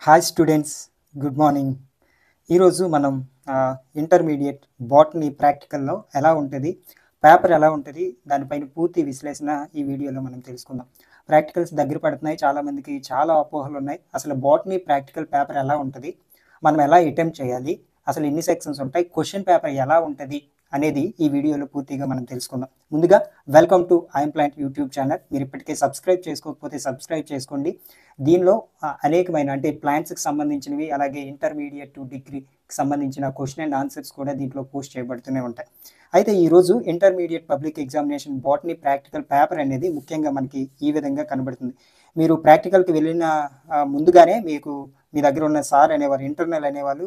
Hi students, good morning. ఈరోజు మనం intermediate botany ప్రాక్టికల్లో ఎలా ఉంటుంది, పేపర్ ఎలా ఉంటుంది, దానిపైన పూర్తి విశ్లేషణ ఈ వీడియోలో మనం తెలుసుకుందాం. ప్రాక్టికల్స్ దగ్గర పడుతున్నాయి, చాలామందికి చాలా అపోహలు ఉన్నాయి. అసలు బాటనీ ప్రాక్టికల్ పేపర్ ఎలా ఉంటుంది, మనం ఎలా అటెంప్ట్ చేయాలి, అసలు ఎన్ని సెక్షన్స్ ఉంటాయి, క్వశ్చన్ పేపర్ ఎలా ఉంటుంది అనేది ఈ వీడియోలో పూర్తిగా మనం తెలుసుకుందాం. ముందుగా welcome to I'm plant YouTube channel. మీరు ఇప్పటికే సబ్స్క్రైబ్ చేసుకోకపోతే సబ్స్క్రైబ్ చేసుకోండి. దీనిలో అనేకమైన అంటే ప్లాంట్స్కి సంబంధించినవి, అలాగే ఇంటర్మీడియట్ టు డిగ్రీకి సంబంధించిన క్వశ్చన్ అండ్ ఆన్సర్స్ కూడా దీంట్లో పోస్ట్ చేయబడుతూనే ఉంటాయి. అయితే ఈరోజు intermediate public examination botany practical paper అనేది ముఖ్యంగా మనకి ఈ విధంగా కనబడుతుంది. మీరు ప్రాక్టికల్కి వెళ్ళిన ముందుగానే మీ దగ్గర ఉన్న సార్ అనేవారు, ఇంటర్నల్ అనేవాళ్ళు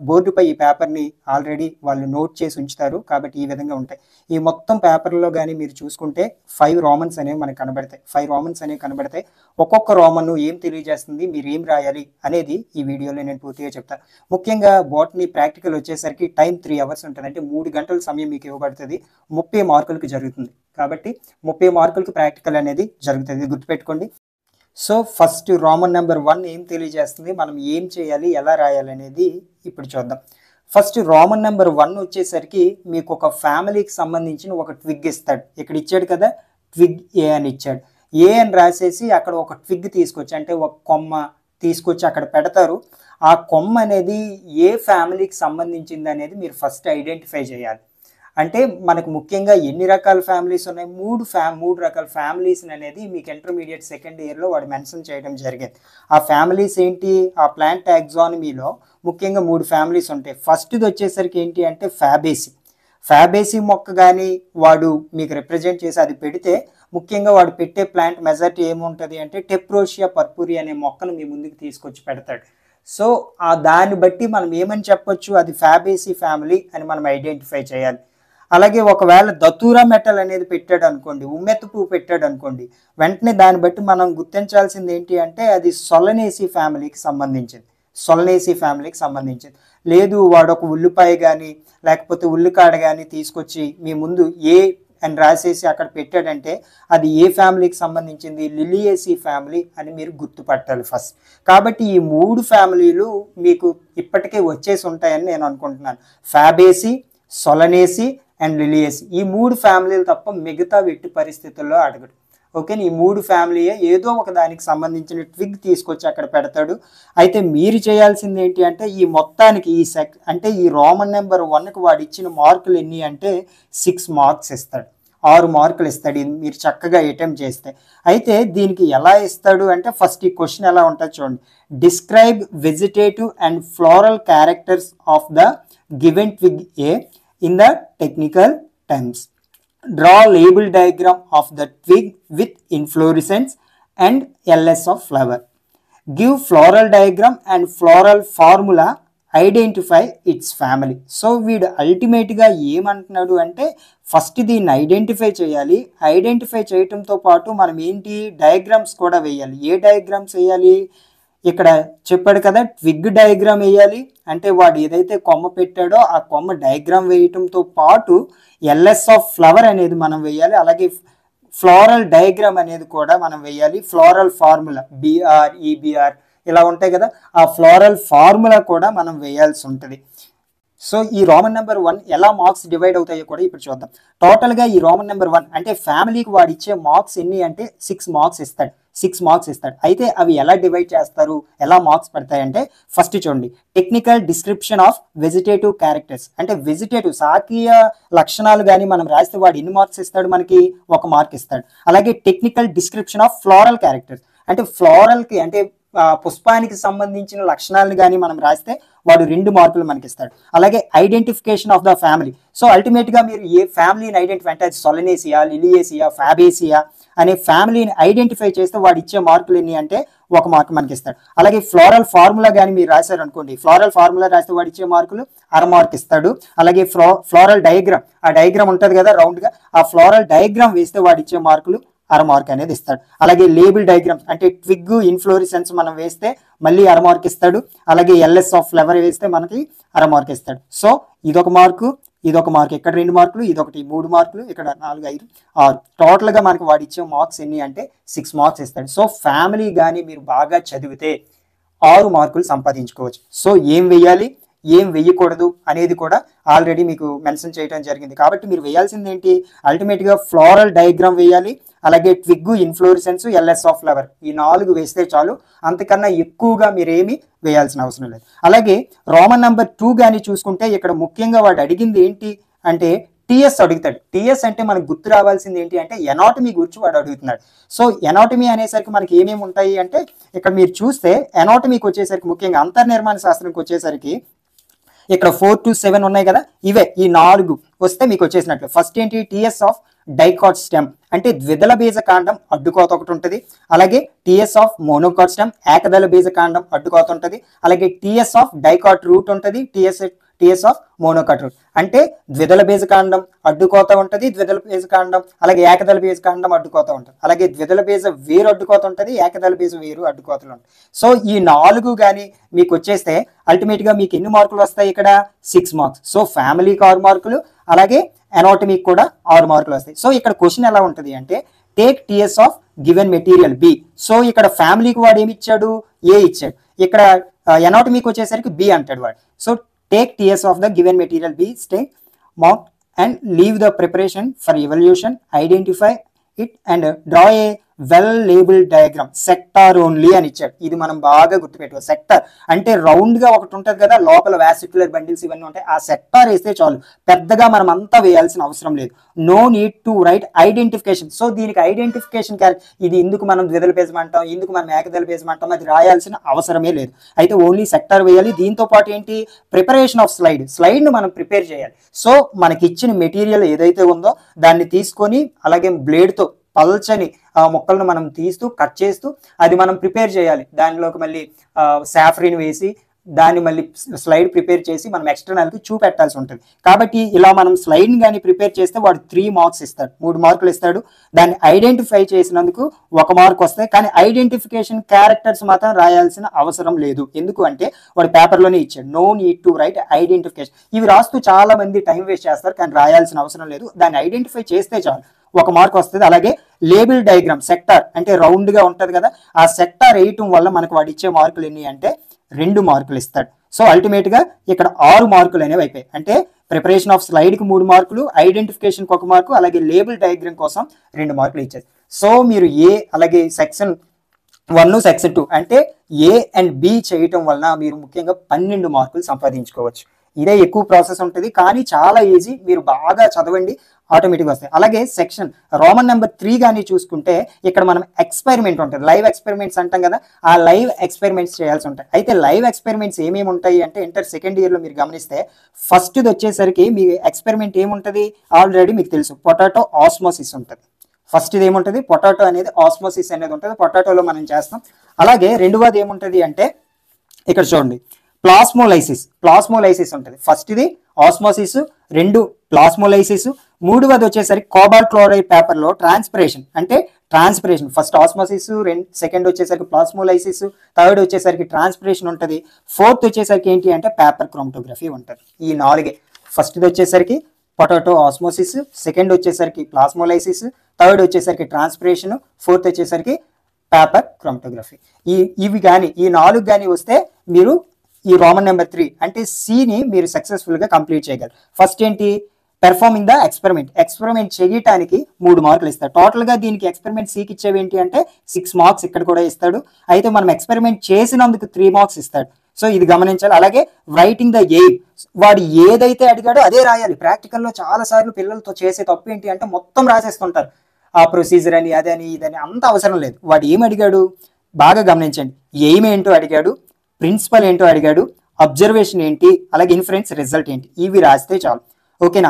బోర్డుపై ఈ పేపర్ని ఆల్రెడీ వాళ్ళు నోట్ చేసి ఉంచుతారు. కాబట్టి ఈ విధంగా ఉంటాయి. ఈ మొత్తం పేపర్లో కానీ మీరు చూసుకుంటే 5 రోమన్స్ అనేవి మనకు కనబడతాయి. 5 రోమన్స్ అనేవి కనబడతాయి. ఒక్కొక్క రోమన్ ఏం తెలియజేస్తుంది, మీరు ఏం రాయాలి అనేది ఈ వీడియోలో నేను పూర్తిగా చెప్తాను. ముఖ్యంగా బాటనీ ప్రాక్టికల్ వచ్చేసరికి టైం 3 అవర్స్ ఉంటుంది. అంటే 3 గంటల సమయం మీకు ఇవ్వబడుతుంది. 30 మార్కులకు జరుగుతుంది. కాబట్టి 30 మార్కులకు ప్రాక్టికల్ అనేది జరుగుతుంది, గుర్తుపెట్టుకోండి. సో ఫస్ట్ రోమన్ నెంబర్ 1 ఏం తెలియజేస్తుంది, మనం ఏం చేయాలి, ఎలా రాయాలి అనేది ఇప్పుడు చూద్దాం. ఫస్ట్ రోమన్ నెంబర్ 1 వచ్చేసరికి మీకు ఒక ఫ్యామిలీకి సంబంధించిన ఒక ట్విగ్ ఇస్తాడు. ఇక్కడ ఇచ్చాడు కదా, ట్విగ్ ఏ అని ఇచ్చాడు. ఏ అని రాసేసి అక్కడ ఒక ట్విగ్ తీసుకొచ్చి, అంటే ఒక కొమ్మ తీసుకొచ్చి అక్కడ పెడతారు. ఆ కొమ్మ అనేది ఏ ఫ్యామిలీకి సంబంధించింది అనేది మీరు ఫస్ట్ ఐడెంటిఫై చేయాలి. అంటే మనకు ముఖ్యంగా ఎన్ని రకాల ఫ్యామిలీస్ ఉన్నాయి, మూడు రకాల ఫ్యామిలీస్ అనేది మీకు ఇంటర్మీడియట్ సెకండ్ ఇయర్లో వాడు మెన్షన్ చేయడం జరిగింది. ఆ ఫ్యామిలీస్ ఏంటి, ఆ ప్లాంట్ టాక్సానమీలో ముఖ్యంగా 3 ఫ్యామిలీస్ ఉంటాయి. ఫస్ట్ది వచ్చేసరికి ఏంటి అంటే ఫ్యాబేసి మొక్క కానీ వాడు మీకు రిప్రజెంట్ చేసి అది పెడితే, ముఖ్యంగా వాడు పెట్టే ప్లాంట్ మెజారిటీ ఏముంటుంది అంటే టెప్రోషియా పర్పురి అనే మొక్కను మీ ముందుకు తీసుకొచ్చి పెడతాడు. సో దాన్ని బట్టి మనం ఏమని చెప్పొచ్చు, అది ఫ్యాబేసి ఫ్యామిలీ అని మనం ఐడెంటిఫై చేయాలి. అలాగే ఒకవేళ దతూరా మెటల్ అనేది పెట్టాడు అనుకోండి, ఉమ్మెత్తు పువ్వు పెట్టాడు అనుకోండి, వెంటనే దాన్ని బట్టి మనం గుర్తించాల్సింది ఏంటి అంటే అది సొలనేసి ఫ్యామిలీకి సంబంధించింది. లేదు వాడు ఒక ఉల్లిపాయ కానీ లేకపోతే ఉల్లికాడ కానీ తీసుకొచ్చి మీ ముందు ఏ అని రాసేసి అక్కడ పెట్టాడంటే అది ఏ ఫ్యామిలీకి సంబంధించింది, లిలియేసి ఫ్యామిలీ అని మీరు గుర్తుపట్టాలి ఫస్ట్. కాబట్టి ఈ 3 ఫ్యామిలీలు మీకు ఇప్పటికే వచ్చేసి ఉంటాయని నేను అనుకుంటున్నాను. ఫ్యాబేసి, సొలనేసి అండ్ లిలియేసి, ఈ 3 ఫ్యామిలీలు తప్ప మిగతా ఎట్టి పరిస్థితుల్లో అడగడు. ఓకే, ఈ 3 ఫ్యామిలీయే ఏదో ఒక దానికి సంబంధించిన ట్విగ్ తీసుకొచ్చి అక్కడ పెడతాడు. అయితే మీరు చేయాల్సింది ఏంటి అంటే ఈ మొత్తానికి అంటే ఈ రోమన్ నెంబర్ 1కి వాడు ఇచ్చిన మార్కులు ఎన్ని అంటే 6 మార్క్స్ ఇస్తాడు, 6 మార్కులు ఇస్తాడు. ఇది మీరు చక్కగా అటెంప్ట్ చేస్తే. అయితే దీనికి ఎలా ఇస్తాడు అంటే ఫస్ట్ ఈ క్వశ్చన్ ఎలా ఉంటుంది చూడండి. Describe vegetative and floral characters of the given twig A in the technical terms. Draw label diagram of the twig with inflorescence and LS of flower. Give floral diagram and floral formula. Identify its family. So వీడు అల్టిమేట్గా ఏమంటున్నాడు అంటే first దీన్ని identify చేయాలి. Identify చేయటంతో పాటు మనం ఏంటి డయాగ్రామ్స్ కూడా వేయాలి. ఏ డయాగ్రామ్స్ వేయాలి, ఇక్కడ చెప్పాడు కదా ట్విగ్ డయాగ్రామ్ వేయాలి. అంటే వాడు ఏదైతే కొమ్మ పెట్టాడో ఆ కొమ్మ డయాగ్రామ్ వేయటంతో పాటు ఎల్ఎస్ ఆఫ్ ఫ్లవర్ అనేది మనం వేయాలి. అలాగే ఫ్లోరల్ డయాగ్రామ్ అనేది కూడా మనం వేయాలి. ఫ్లోరల్ ఫార్ములా BR EBR ఇలా ఉంటాయి కదా, ఆ ఫ్లోరల్ ఫార్ములా కూడా మనం వేయాల్సి ఉంటుంది. సో ఈ రోమన్ నెంబర్ 1 ఎలా మార్క్స్ డివైడ్ అవుతాయో కూడా ఇప్పుడు చూద్దాం. టోటల్గా ఈ రోమన్ నెంబర్ 1 అంటే ఫ్యామిలీకి వాడు ఇచ్చే మార్క్స్ ఎన్ని అంటే 6 మార్క్స్ ఇస్తాడు. అయితే అవి ఎలా డివైడ్ చేస్తారు, ఎలా మార్క్స్ పడతాయి అంటే ఫస్ట్ చూడండి, technical description of vegetative characters. అంటే వెజిటేటివ్ శాఖీయ లక్షణాలు కానీ మనం రాస్తే వాడు ఎన్ని మార్క్స్ ఇస్తాడు, మనకి 1 మార్క్ ఇస్తాడు. అలాగే technical description of floral characters, అంటే ఫ్లోరల్కి అంటే పుష్పానికి సంబంధించిన లక్షణాలను కానీ మనం రాస్తే వాడు 2 మార్కులు మనకి ఇస్తాడు. అలాగే identification of the family. So అల్టిమేట్గా మీరు ఏ ఫ్యామిలీని ఐడెంటిఫై అంటే అది సొలనేసియా, లిలియేసియా, ఫ్యాబేసియా అనే ఫ్యామిలీని ఐడెంటిఫై చేస్తే వాడు ఇచ్చే మార్కులు ఎన్ని అంటే 1 మార్క్ మనకి ఇస్తాడు. అలాగే ఫ్లోరల్ ఫార్ములా కానీ మీరు రాశారు అనుకోండి, ఫ్లోరల్ ఫార్ములా రాస్తే వాడు ఇచ్చే మార్కులు 1/2 మార్క్ ఇస్తాడు. అలాగే ఫ్లోరల్ డయాగ్రామ్, ఆ డయాగ్రామ్ ఉంటుంది కదా రౌండ్గా, ఆ ఫ్లోరల్ డయాగ్రామ్ వేస్తే వాడు ఇచ్చే మార్కులు 1/2 మార్క్ అనేది ఇస్తాడు. అలాగే లేబుల్ డయాగ్రామ్స్ అంటే ట్విగ్ ఇన్ఫ్లోరిసెన్స్ మనం వేస్తే మళ్ళీ 1/2 మార్క్ ఇస్తాడు. అలాగే ఎల్ఎస్ ఆఫ్ ఫ్లవర్ వేస్తే మనకి 1/2 మార్క్ ఇస్తాడు. సో ఇదొక మార్కు, ఇదొక మార్క్, ఇక్కడ 2 మార్కులు, ఇదొకటి 3 మార్కులు, ఇక్కడ 4, 5, 6. టోటల్గా మనకి వాడు ఇచ్చే మార్క్స్ ఎన్ని అంటే 6 మార్క్స్ ఇస్తాడు. సో ఫ్యామిలీ కానీ మీరు బాగా చదివితే 6 మార్కులు సంపాదించుకోవచ్చు. సో ఏం వేయాలి, ఏం వేయకూడదు అనేది కూడా ఆల్రెడీ మీకు మెన్షన్ చేయడం జరిగింది. కాబట్టి మీరు వేయాల్సింది ఏంటి, అల్టిమేట్గా ఫ్లోరల్ డయాగ్రామ్ వేయాలి, అలాగే ట్విగ్, ఇన్ఫ్లోరిసెన్స్, ఎల్ఎస్ ఆఫ్ ఫ్లవర్, ఈ 4 వేస్తే చాలు. అంతకన్నా ఎక్కువగా మీరేమి వేయాల్సిన అవసరం లేదు. అలాగే రోమన్ నెంబర్ 2 కానీ చూసుకుంటే ఇక్కడ ముఖ్యంగా వాడు అడిగింది ఏంటి అంటే టీఎస్ అడుగుతాడు. టీఎస్ అంటే మనకు గుర్తు రావాల్సింది ఏంటి అంటే ఎనాటమీ గురించి వాడు అడుగుతున్నాడు. సో ఎనాటమీ అనేసరికి మనకి ఏమేమి ఉంటాయి అంటే ఇక్కడ మీరు చూస్తే ఎనాటమీకి వచ్చేసరికి ముఖ్యంగా అంతర్నిర్మాణ శాస్త్రంకి వచ్చేసరికి ఇక్కడ 4 to 7 ఉన్నాయి కదా, ఇవే ఈ 4 వస్తే మీకు వచ్చేసినట్లు. ఫస్ట్ ఏంటి, టీఎస్ ఆఫ్ డైకాట్ స్టెమ్ అంటే ద్విదళ బీజ కాండం అడ్డుకోత ఒకటి ఉంటుంది. అలాగే టీఎస్ ఆఫ్ మోనోకాట్ స్టెమ్ ఏకదళ బీజ కాండం అడ్డుకోత ఉంటుంది. అలాగే టీఎస్ ఆఫ్ డైకాట్ రూట్ ఉంటుంది, టీఎస్ ఆఫ్ మోనోకాట్ రూట్ అంటే ద్విదళ బీజ కాండం అడ్డుకోత ఉంటుంది, ద్విదళ బీజ కాండం అలాగే ఏకదళ బీజ కాండం అడ్డుకోత ఉంటుంది. అలాగే ద్విదళ బీజ వేరు అడ్డుకోత ఉంటుంది, ఏకదళ బీజ వేరు అడ్డుకోతలు ఉంటాయి. సో ఈ 4 కానీ మీకు వచ్చేస్తే అల్టిమేట్గా మీకు ఎన్ని మార్కులు వస్తాయి, ఇక్కడ 6 మార్క్స్. సో ఫ్యామిలీకి 6 మార్కులు, అలాగే ఎనాటమీకి కూడా 6 మార్కులు వస్తాయి. సో ఇక్కడ క్వశ్చన్ ఎలా ఉంటుంది అంటే take TS of given material B. So ఇక్కడ ఫ్యామిలీకి వాడు ఏమి ఇచ్చాడు, ఏ ఇచ్చాడు. ఇక్కడ ఎనాటమీకి వచ్చేసరికి బి అంటాడు వాడు. So take TS of the given material B, stay mark and leave the preparation for evaluation, identify it and draw a well labeled diagram, sector only అని ఇచ్చాడు. ఇది మనం బాగా గుర్తుపెట్టుకోవాలి. సెక్టార్ అంటే రౌండ్ గా ఒకటి ఉంటుంది కదా, లోపల వాసిక్యులర్ బండిల్స్ ఇవన్నీ ఉంటాయి, ఆ సెక్టార్ వేస్తే చాలు, పెద్దగా మనం అంతా వేయాల్సిన అవసరం లేదు. No need to write identification. So దీనికి ఐడెంటిఫికేషన్ ఇది ఎందుకు మనం ద్విదళ బీజం అంటాం, ఎందుకు మనం ఏకదళ బీజం అంటాం, అది రాయాల్సిన అవసరమే లేదు. అయితే ఓన్లీ సెక్టార్ వేయాలి. దీంతో పాటు ఏంటి, ప్రిపరేషన్ ఆఫ్ స్లైడ్ ను మనం ప్రిపేర్ చేయాలి. సో మనకి ఇచ్చిన మెటీరియల్ ఏదైతే ఉందో దాన్ని తీసుకొని అలాగే బ్లేడ్ తో పల్చని మొక్కలను మనం తీస్తూ కట్ చేస్తూ అది మనం ప్రిపేర్ చేయాలి. దానిలోకి మళ్ళీ సాఫ్రిన్ వేసి దాన్ని మళ్ళీ స్లైడ్ ప్రిపేర్ చేసి మనం ఎక్స్టర్నల్కి చూపెట్టాల్సి ఉంటుంది. కాబట్టి ఇలా మనం స్లైడ్ని కానీ ప్రిపేర్ చేస్తే వాడు 3 మార్క్స్ ఇస్తాడు, 3 మార్కులు ఇస్తాడు. దాన్ని ఐడెంటిఫై చేసినందుకు 1 మార్క్ వస్తాయి. కానీ ఐడెంటిఫికేషన్ క్యారెక్టర్స్ మాత్రం రాయాల్సిన అవసరం లేదు. ఎందుకు అంటే వాడు పేపర్లోనే ఇచ్చాడు, no need to write identification. ఇవి రాస్తూ చాలా మంది టైం వేస్ట్ చేస్తారు, కానీ రాయాల్సిన అవసరం లేదు. దాన్ని ఐడెంటిఫై చేస్తే చాలు, 1 మార్క్ వస్తుంది. అలాగే లేబుల్ డయాగ్రామ్, సెక్టార్ అంటే రౌండ్ గా ఉంటది కదా, ఆ సెక్టార్ వేయటం వల్ల మనకు వాడు ఇచ్చే మార్కులు ఎన్ని అంటే 2 మార్కులు ఇస్తాడు. సో అల్టిమేట్ గా ఇక్కడ 6 మార్కులు అనేవి అయిపోయాయి. అంటే ప్రిపరేషన్ ఆఫ్ స్లైడ్ కి 3 మార్కులు, ఐడెంటిఫికేషన్ కి 1 మార్కు, అలాగే లేబుల్ డయాగ్రామ్ కోసం 2 మార్కులు ఇచ్చారు. సో మీరు ఏ అలాగే సెక్షన్ 1, సెక్షన్ 2 అంటే ఏ అండ్ బి చేయటం వలన మీరు ముఖ్యంగా 12 మార్కులు సంపాదించుకోవచ్చు. ఇదే ఎక్కువ ప్రాసెస్ ఉంటుంది, కానీ చాలా ఈజీ. మీరు బాగా చదవండి, ఆటోమేటిక్గా వస్తాయి. అలాగే సెక్షన్ రోమన్ నెంబర్ 3 కానీ చూసుకుంటే ఇక్కడ మనం ఎక్స్పెరిమెంట్ ఉంటుంది, లైవ్ ఎక్స్పెరిమెంట్స్ అంటాం కదా, ఆ లైవ్ ఎక్స్పెరిమెంట్స్ చేయాల్సి ఉంటాయి. అయితే లైవ్ ఎక్స్పెరిమెంట్స్ ఏమేమి ఉంటాయి అంటే ఇంటర్ సెకండ్ ఇయర్లో మీరు గమనిస్తే ఫస్ట్ది వచ్చేసరికి మీ ఎక్స్పెరిమెంట్ ఏముంటుంది ఆల్రెడీ మీకు తెలుసు, పొటాటో ఆస్మోసిస్ ఉంటుంది. ఫస్ట్ ఇది ఏముంటుంది, పొటాటో అనేది ఆస్మోసిస్ అనేది ఉంటుంది, పొటాటోలో మనం చేస్తాం. అలాగే రెండవది ఏముంటుంది అంటే ఇక్కడ చూడండి, ప్లాస్మోలైసిస్ ఉంటుంది. ఫస్ట్ ఇది ఆస్మోసిస్, 2 ప్లాస్మోలైసిస్, 3వది వచ్చేసరికి కోబాల్ట్ క్లోరైడ్ పేపర్ లో ట్రాన్స్పిరేషన్ అంటే ట్రాన్స్పిరేషన్. ఫస్ట్ ఆస్మోసిస్, సెకండ్ వచ్చేసరికి ప్లాస్మోలైసిస్, థర్డ్ వచ్చేసరికి ట్రాన్స్పిరేషన్ ఉంటుంది, 4th వచ్చేసరికి ఏంటి అంటే పేపర్ క్రోమటోగ్రఫీ ఉంటుంది. ఈ 4. ఫస్ట్ది వచ్చేసరికి పొటాటో ఆస్మోసిస్, సెకండ్ వచ్చేసరికి ప్లాస్మోలైసిస్, థర్డ్ వచ్చేసరికి ట్రాన్స్పిరేషన్, 4th వచ్చేసరికి పేపర్ క్రోమటోగ్రఫీ. ఇవి కానీ ఈ 4 కానీ వస్తే మీరు ఈ రోమన్ నెంబర్ 3 అంటే సిని మీరు సక్సెస్ఫుల్ గా కంప్లీట్ చేయగలరు. ఫస్ట్ ఏంటి, పెర్ఫార్మింగ్ ద ఎక్స్పెరిమెంట్ చేయటానికి 3 మార్కులు ఇస్తాడు. టోటల్ గా దీనికి ఎక్స్పెరిమెంట్ సికి ఇచ్చేవి ఏంటి అంటే 6 మార్క్స్ ఇక్కడ కూడా ఇస్తాడు. అయితే మనం ఎక్స్పెరిమెంట్ చేసినందుకు 3 మార్క్స్ ఇస్తాడు. సో ఇది గమనించాలి. అలాగే రైటింగ్ ద ఎయిమ్, వాడు ఏదైతే అడిగాడో అదే రాయాలి. ప్రాక్టికల్లో చాలా సార్లు పిల్లలతో చేసే తప్పు ఏంటి అంటే మొత్తం రాసేస్తుంటారు, ఆ ప్రొసీజర్ అని అదని ఇదని, అంత అవసరం లేదు. వాడు ఏం అడిగాడు బాగా గమనించండి, ఎయిమ్ ఏంటో అడిగాడు, ప్రిన్సిపల్ ఏంటో అడిగాడు, అబ్జర్వేషన్ ఏంటి, అలాగే ఇన్ఫరెన్స్ రిజల్ట్ ఏంటి, ఇవి రాస్తే చాలు. ఓకేనా.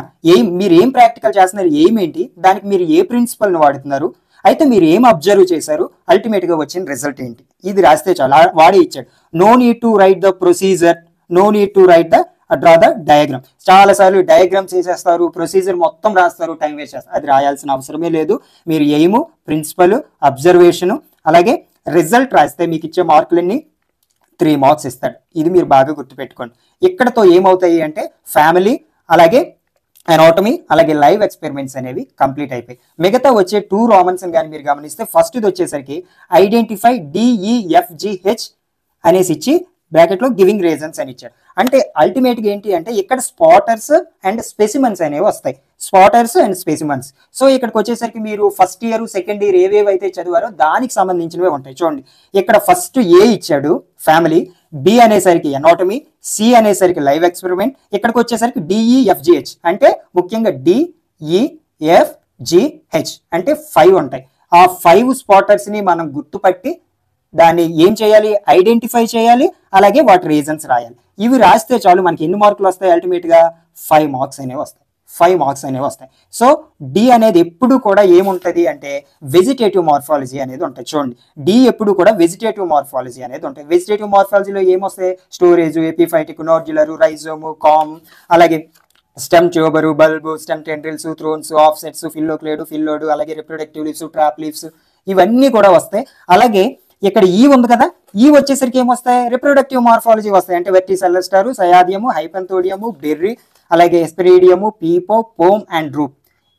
మీరు ఏం ప్రాక్టికల్ చేస్తున్నారు, ఎయిమ్ ఏంటి, దానికి మీరు ఏ ప్రిన్సిపల్ని వాడుతున్నారు, అయితే మీరు ఏం అబ్జర్వ్ చేశారు, అల్టిమేట్ గా వచ్చిన రిజల్ట్ ఏంటి, ఇది రాస్తే చాలు. వాడే ఇచ్చాడు, no need to write the procedure, no need to write the draw the diagram. చాలా సార్లు డయాగ్రామ్స్ చేసేస్తారు, ప్రొసీజర్ మొత్తం రాస్తారు, టైం వేస్ట్ చేస్తారు. అది రాయాల్సిన అవసరమే లేదు. మీరు ఎయిమ్, ప్రిన్సిపల్, అబ్జర్వేషన్ అలాగే రిజల్ట్ రాస్తే మీకు ఇచ్చే మార్కులన్నీ 3 మార్క్స్ ఇస్తాడు. ఇది మీరు బాగా గుర్తుపెట్టుకోండి. ఇక్కడతో ఏమవుతాయి అంటే ఫ్యామిలీ అలాగే ఎనాటమీ అలాగే లైవ్ ఎక్స్పెరిమెంట్స్ అనేవి కంప్లీట్ అయిపోయి మిగతా వచ్చే 2 రోమన్స్ కానీ మీరు గమనిస్తే ఫస్ట్ ఇది వచ్చేసరికి ఐడెంటిఫై DEFGH అనేసి ఇచ్చి బ్రాకెట్లో గివింగ్ రీజన్స్ అని ఇచ్చాడు. అంటే అల్టిమేట్గా ఏంటి అంటే ఇక్కడ స్పాటర్స్ అండ్ స్పెసిమన్స్ అనేవి వస్తాయి, స్పాటర్స్ అండ్ స్పెసిమన్స్. సో ఇక్కడికి వచ్చేసరికి మీరు ఫస్ట్ ఇయర్ సెకండ్ ఇయర్ ఏవేవైతే చదివారో దానికి సంబంధించినవే ఉంటాయి. చూడండి ఇక్కడ ఫస్ట్ ఏ ఇచ్చాడు ఫ్యామిలీ, బి అనేసరికి ఎనాటమీ, సి అనేసరికి లైవ్ ఎక్స్పెరిమెంట్, ఇక్కడికి వచ్చేసరికి డిఈఎఫ్జిహెచ్ అంటే ముఖ్యంగా డిఈఎఫ్జిహెచ్ అంటే 5 ఉంటాయి. ఆ 5 స్పాటర్స్ని మనం గుర్తుపట్టి దాన్ని ఏం చేయాలి, ఐడెంటిఫై చేయాలి, అలాగే వాటి రీజన్స్ రాయాలి. ఇవి రాస్తే చాలు మనకి ఎన్ని మార్కులు వస్తాయి, అల్టిమేట్గా 5 మార్క్స్ అనేవి వస్తాయి, 5 మార్క్స్ అనేవి వస్తాయి. సో డి అనేది ఎప్పుడు కూడా ఏముంటుంది అంటే వెజిటేటివ్ మార్ఫాలజీ అనేది ఉంటుంది. చూడండి డి ఎప్పుడు కూడా వెజిటేటివ్ మార్ఫాలజీ అనేది ఉంటుంది. వెజిటేటివ్ మార్ఫాలజీలో ఏమొస్తాయి, storage, epiphytic, nodular, rhizome, corm, అలాగే stem tuber, bulb, stem tendrils, thorns, offsets, phylloclade, phyllode, అలాగే రిప్రొడక్టివ్ లీవ్స్, ట్రాప్ లీవ్స్ ఇవన్నీ కూడా వస్తాయి. అలాగే ఇక్కడ ఈ ఉంది కదా, ఈ వచ్చేసరికి ఏమొస్తాయి, రిప్రొడక్టివ్ మార్ఫాలజీ వస్తాయి. అంటే వెర్టిసెల్లర్ స్టారు, సయాదియము, హైపెంథోడియము, బెర్రీ, అలాగే ఎస్పెరీడియము, పీపో, పోమ్ అండ్ రూప్.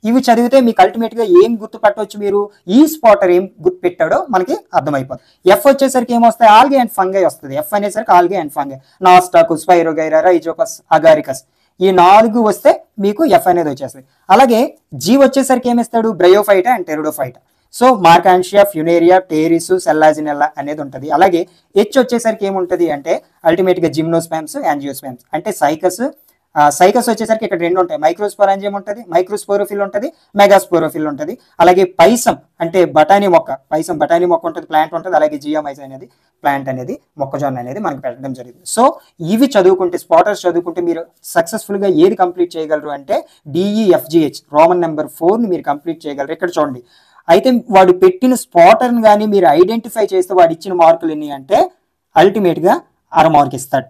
ఇవి చదివితే మీకు అల్టిమేట్గా ఏం గుర్తుపట్టవచ్చు, మీరు ఈ స్పాటర్ ఏం గుర్తుపెట్టాడో మనకి అర్థమైపోతుంది. ఎఫ్ వచ్చేసరికి ఏమొస్తాయి, ఆల్గే అండ్ ఫంగై వస్తుంది. ఎఫ్ అనేసరికి algae and fungi, Nostoc, Spirogyra, Rhizopus, Agaricus, ఈ 4 వస్తే మీకు ఎఫ్ అనేది వచ్చేస్తుంది. అలాగే జీ వచ్చేసరికి ఏమిస్తాడు, Bryophyta and Pteridophyta. So Marchantia, Funaria, Pteris, Selaginella అనేది ఉంటుంది. అలాగే హెచ్ వచ్చేసరికి ఏముంటుంది అంటే అల్టిమేట్గా జిమ్నోస్పామ్స్, యాంజియోస్పామ్స్ అంటే సైకస్. సైకస్ వచ్చేసరికి ఇక్కడ 2 ఉంటాయి, మైక్రోస్పోరాంజియం ఉంటుంది, మైక్రోస్పోరోఫిల్ ఉంటుంది, మెగాస్పోరోఫిల్ ఉంటుంది. అలాగే పైసం అంటే బఠానీ మొక్క, పైసం బఠానీ మొక్క ఉంటుంది, ప్లాంట్ ఉంటుంది. అలాగే జియోమైజ్ అనేది ప్లాంట్ అనేది, మొక్కజొన్న అనేది మనకి పెట్టడం జరిగింది. సో ఇవి చదువుకుంటే, స్పాటర్స్ చదువుకుంటే మీరు సక్సెస్ఫుల్గా ఏది కంప్లీట్ చేయగలరు అంటే డిఈఎఫ్జిహెచ్ రోమన్ నెంబర్ 4ని మీరు కంప్లీట్ చేయగలరు. ఇక్కడ చూడండి, అయితే వాడు పెట్టిన స్పాటర్ని కానీ మీరు ఐడెంటిఫై చేస్తే వాడు ఇచ్చిన మార్కులు ఎన్ని అంటే అల్టిమేట్గా 6 మార్క్ ఇస్తాడు.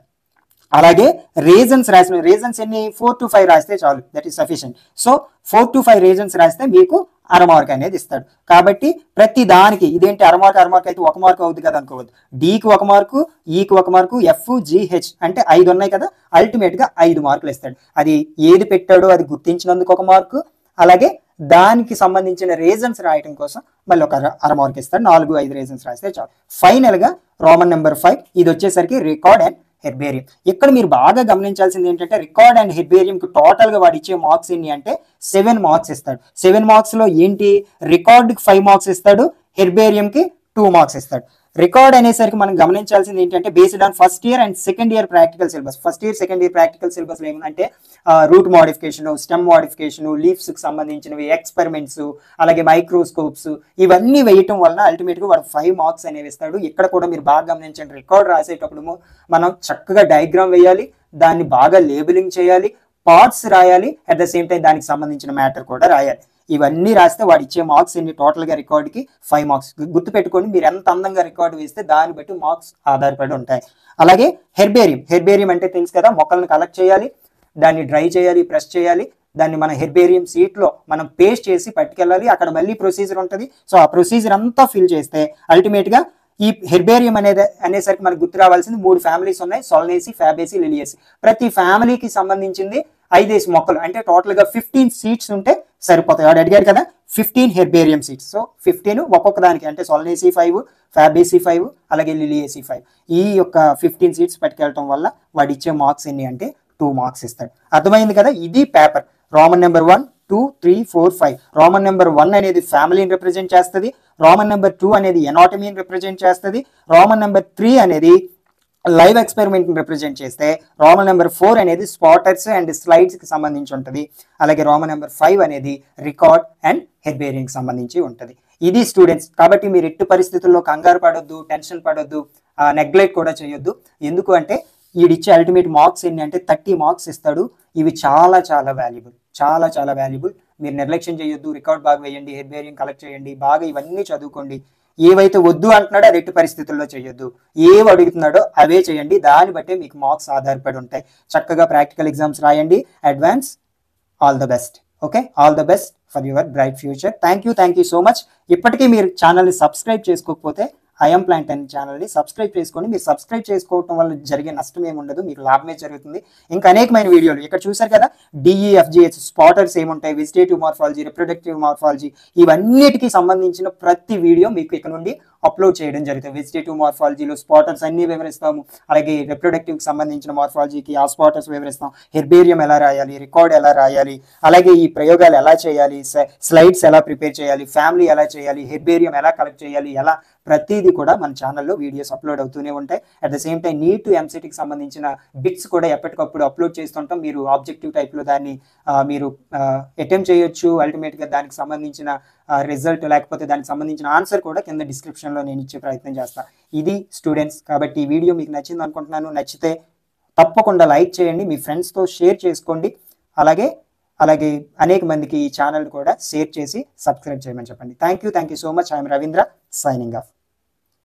అలాగే రీజన్స్ రాసిన, రీజన్స్ ఎన్ని 4 to 5 రాస్తే చాలు, that is sufficient. So 4 to 5 reasons రాస్తే మీకు 6 మార్క్ అనేది ఇస్తాడు. కాబట్టి ప్రతి దానికి ఇదేంటి 6 మార్క్ అయితే 1 మార్క్ అవుతుంది కదా అనుకోవద్దు. డికి 1 మార్కు, ఈకి 1 మార్కు, ఎఫ్, జిహెచ్ అంటే 5 ఉన్నాయి కదా, అల్టిమేట్గా 5 మార్కులు ఇస్తాడు. అది ఏది పెట్టాడో అది గుర్తించినందుకు 1 మార్కు, అలాగే దానికి సంబంధించిన రీజన్స్ రాయటం కోసం మళ్ళీ ఒక 6 మార్క్ ఇస్తాడు. 4, 5 రీజన్స్ రాస్తే చాలు. ఫైనల్గా రోమన్ నెంబర్ 5 ఇది వచ్చేసరికి రికార్డ్ అండ్ హెర్బేరియం. ఇక్కడ మీరు బాగా గమనించాల్సింది ఏంటంటే రికార్డ్ అండ్ హెర్బేరియంకి టోటల్గా వాడు ఇచ్చే మార్క్స్ ఎన్ని అంటే 7 మార్క్స్ ఇస్తాడు. 7 మార్క్స్లో ఏంటి, రికార్డ్కి 5 మార్క్స్ ఇస్తాడు, హెర్బేరియంకి 2 మార్క్స్ ఇస్తాడు. రికార్డ్ అనేసరికి మనం గమనించాల్సింది ఏంటంటే based on first year and second year practical syllabus. First year second year practical syllabus ఏమంటే రూట్ మోడిఫికేషన్, స్టెమ్ మోడిఫికేషన్, లీవ్స్కి సంబంధించినవి, ఎక్స్పెరిమెంట్స్, అలాగే మైక్రోస్కోప్స్ ఇవన్నీ వేయటం వలన అల్టిమేట్గా వాడు 5 మార్క్స్ అనేవి ఇస్తాడు. ఇక్కడ కూడా మీరు బాగా గమనించండి, రికార్డ్ రాసేటప్పుడు మనం చక్కగా డయాగ్రామ్ వేయాలి, దాన్ని బాగా లేబులింగ్ చేయాలి, పార్ట్స్ రాయాలి, అట్ ద సేమ్ టైం దానికి సంబంధించిన మ్యాటర్ కూడా రాయాలి. ఇవన్నీ రాస్తే వాడు ఇచ్చే మార్క్స్ ఎన్ని, టోటల్గా రికార్డ్కి 5 మార్క్స్. గుర్తుపెట్టుకొని మీరు ఎంత అందంగా రికార్డు వేస్తే దాన్ని బట్టి మార్క్స్ ఆధారపడి ఉంటాయి. అలాగే హెర్బేరియం అంటే తెలుసు కదా, మొక్కలను కలెక్ట్ చేయాలి, దాన్ని డ్రై చేయాలి, ప్రెస్ చేయాలి, దాన్ని మన హెర్బేరియం సీట్లో మనం పేస్ట్ చేసి పట్టుకెళ్ళాలి, అక్కడ మళ్ళీ ప్రొసీజర్ ఉంటుంది. సో ఆ ప్రొసీజర్ అంతా ఫిల్ చేస్తే అల్టిమేట్గా ఈ హెర్బేరియం అనేసరికి మనకు గుర్తు రావాల్సింది 3 ఫ్యామిలీస్ ఉన్నాయి, సొలనేసి, ఫ్యాబేసి, లిలియేసి. ప్రతి ఫ్యామిలీకి సంబంధించింది 5 మొక్కలు, అంటే టోటల్గా 15 సీట్స్ ఉంటే సరిపోతాయి. వాడు అడిగాడు కదా 15 హెర్బేరియం సీట్స్. సో 15 ఒక్కొక్క దానికి, అంటే సొలనేసి 5, ఫ్యాబేసి 5, అలాగే లిలియేసి 5. ఈ యొక్క 15 సీట్స్ పట్టుకెళ్ళటం వల్ల వాడు ఇచ్చే మార్క్స్ ఎన్ని అంటే 2 మార్క్స్ ఇస్తాడు. అర్థమైంది కదా, ఇది paper. Roman number 1, 2, 3, 4, 5. Roman number 1 అనేది ఫ్యామిలీని రిప్రజెంట్ చేస్తుంది, రోమన్ నెంబర్ 2 అనేది ఎనాటమీని రిప్రజెంట్ చేస్తుంది, రోమన్ నెంబర్ 3 అనేది లైవ్ ఎక్స్పెరిమెంట్ని రిప్రజెంట్ చేస్తే, రోమన్ నెంబర్ 4 అనేది స్పాటర్స్ అండ్ స్లైడ్స్కి సంబంధించి ఉంటుంది, అలాగే రోమన్ నెంబర్ 5 అనేది రికార్డ్ అండ్ హెర్బేరియంకి సంబంధించి ఉంటుంది. ఇది స్టూడెంట్స్. కాబట్టి మీరు ఎట్టి పరిస్థితుల్లో కంగారు పడొద్దు, టెన్షన్ పడొద్దు, నెగ్లెక్ట్ కూడా చేయొద్దు. ఎందుకు అంటే వీడిచ్చే అల్టిమేట్ మార్క్స్ ఎన్ని అంటే 30 మార్క్స్ ఇస్తాడు. ఇవి చాలా చాలా వాల్యుబుల్, చాలా చాలా వాల్యుబుల్. మీరు నిర్లక్ష్యం చేయొద్దు, రికార్డ్ బాగా వేయండి, హెర్బేరియం కలెక్ట్ చేయండి, బాగా ఇవన్నీ చదువుకోండి. ఏవైతే వద్దు అంటున్నాడో అది ఎట్టి పరిస్థితుల్లో చేయొద్దు, ఏవి అడుగుతున్నాడో అవే చేయండి. దాన్ని బట్టే మీకు మార్క్స్ ఆధారపడి ఉంటాయి. చక్కగా ప్రాక్టికల్ ఎగ్జామ్స్ రాయండి. Advance all the best. Okay, all the best for your bright future. Thank you so much. ఇప్పటికీ మీరు ఛానల్ని సబ్స్క్రైబ్ చేసుకోకపోతే ఐఎమ్ ప్లాంట్ అనే ఛానల్ని సబ్స్క్రైబ్ చేసుకోండి. మీరు సబ్స్క్రైబ్ చేసుకోవడం వల్ల జరిగే నష్టం ఏమి ఉండదు, మీకు లాభమే జరుగుతుంది. ఇంకా అనేకమైన వీడియోలు ఇక్కడ చూసారు కదా, డిఈఎఫ్జిహెచ్ స్పాటర్స్ ఏముంటాయి, వెజిటేటివ్ మార్ఫాలజీ, రిప్రొడక్టివ్ మార్ఫాలజీ, ఇవన్నిటికీ సంబంధించిన ప్రతి వీడియో మీకు ఇక్కడ నుండి అప్లోడ్ చేయడం జరుగుతుంది. వెజిటేటివ్ మార్ఫాలజీలో స్పాటర్స్ అన్ని వివరిస్తాము, అలాగే రిప్రొడక్టివ్కి సంబంధించిన మార్ఫాలజీకి ఆ స్పాటర్స్ వివరిస్తాం, హెర్బేరియం ఎలా రాయాలి, రికార్డ్ ఎలా రాయాలి, అలాగే ఈ ప్రయోగాలు ఎలా చేయాలి, స్లైడ్స్ ఎలా ప్రిపేర్ చేయాలి, ఫ్యామిలీ ఎలా చేయాలి, హెర్బేరియం ఎలా కలెక్ట్ చేయాలి, ఎలా ప్రతిదీ కూడా మన ఛానల్లో వీడియోస్ అప్లోడ్ అవుతూనే ఉంటాయి. At the same time NEET ఎంసెట్కి సంబంధించిన బిట్స్ కూడా ఎప్పటికప్పుడు అప్లోడ్ చేస్తుంటాం. మీరు ఆబ్జెక్టివ్ టైప్లో దాన్ని మీరు అటెంప్ట్ చేయొచ్చు. అల్టిమేట్గా దానికి సంబంధించిన రిజల్ట్ లేకపోతే దానికి సంబంధించిన ఆన్సర్ కూడా కింద డిస్క్రిప్షన్లో నేను ఇచ్చే ప్రయత్నం చేస్తాను. ఇది స్టూడెంట్స్. కాబట్టి ఈ వీడియో మీకు నచ్చింది అనుకుంటున్నాను. నచ్చితే తప్పకుండా లైక్ చేయండి, మీ ఫ్రెండ్స్తో షేర్ చేసుకోండి, అలాగే అనేక మందికి ఈ ఛానల్ కూడా షేర్ చేసి సబ్స్క్రైబ్ చేయమని చెప్పండి. Thank you so much. I'm Ravindra, signing off.